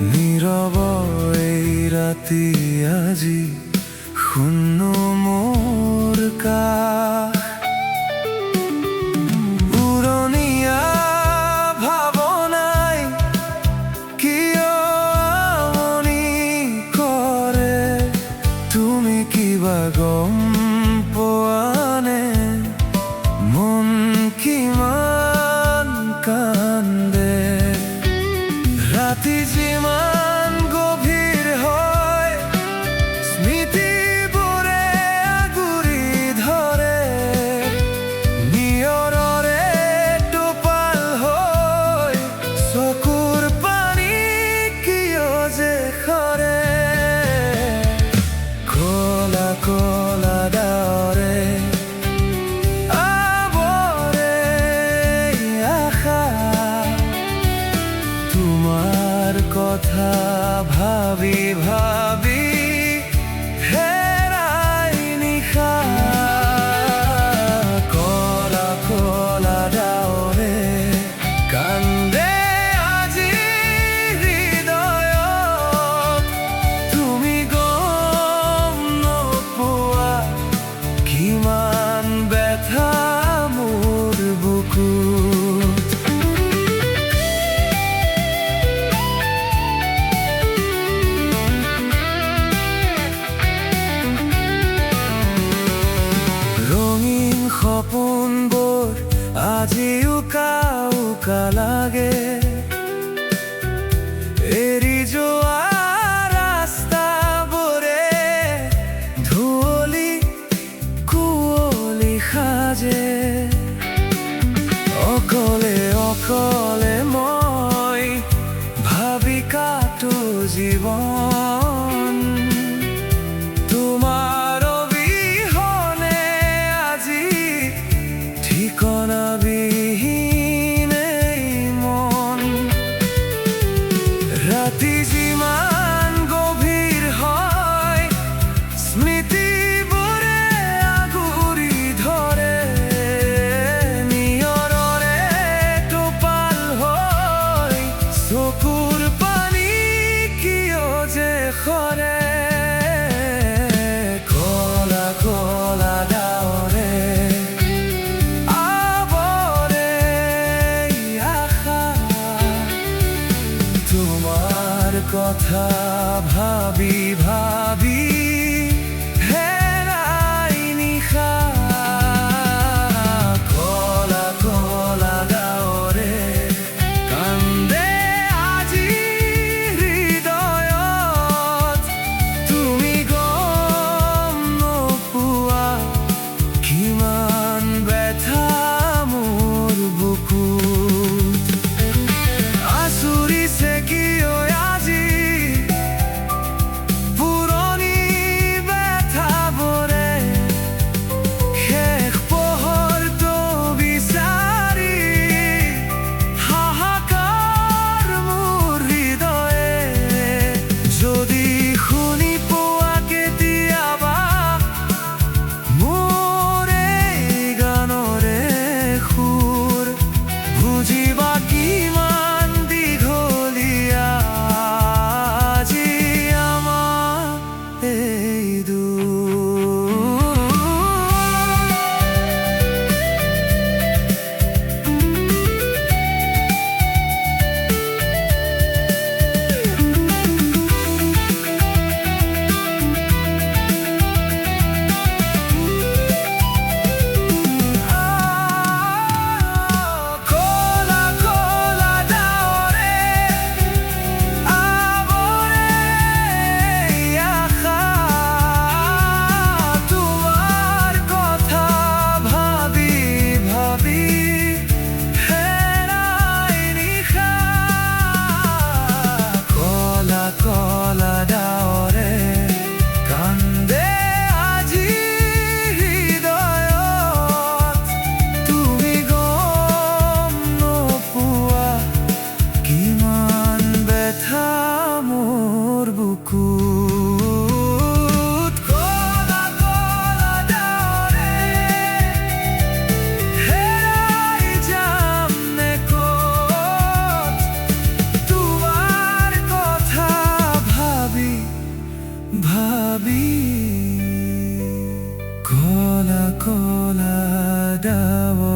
নীৰব এই ৰাতি আজি শূন্য মোৰ কাষ উৰণীয়া ভাৱনাই কিয় আমনি কৰে তুমি কিবা গম পোৱানে মন কিমান কান্দে ৰাতি যিমান গভীৰ হয় স্মৃতিবোৰে আগুৰি ধৰে নিয়ৰৰে টোপাল হৈ চকুৰ পানী কিয় যে সৰে কলা কলা ডাৱৰে আৱৰে আশা তোমাৰ কথা ভাবি ভাবি হেৰাই নিশা কলা কলা ডাৱৰে কান্দে আজি হৃদয়ত তুমি গম নোপোৱা কিমান ব্যথা মোৰ বুকুত ৰঙীন সপোনবোৰ আজি উকা উকা লাগে এৰি যোৱা ৰাস্তাবোৰে ধূলি কুঁৱলী সাজে অকলে অকলে মই ভাবি কাটো জীৱন তোমাৰ অবিহনে আজি ঠিকনাবিহীন এই মন ৰাতি যিমান গভীৰ হয় স্মৃতিবোৰে আগুৰি ধৰে নিয়ৰৰে টোপাল হৈ চকুৰ পানী কিয় যে সৰে কলা কলা ডাৱৰে আৱৰে আশা তোমাৰ কথা ভাবি ভাবি হেৰাই নিশা কলা কলা ডাৱৰে কান্দে আজি হৃদয়ত তুমি গম নোপোৱা কিমান ব্যথা মোৰ বুকুত আচুৰিছে কিয় আজি পুৰণি ভাবি কলা কলা ডাৱৰ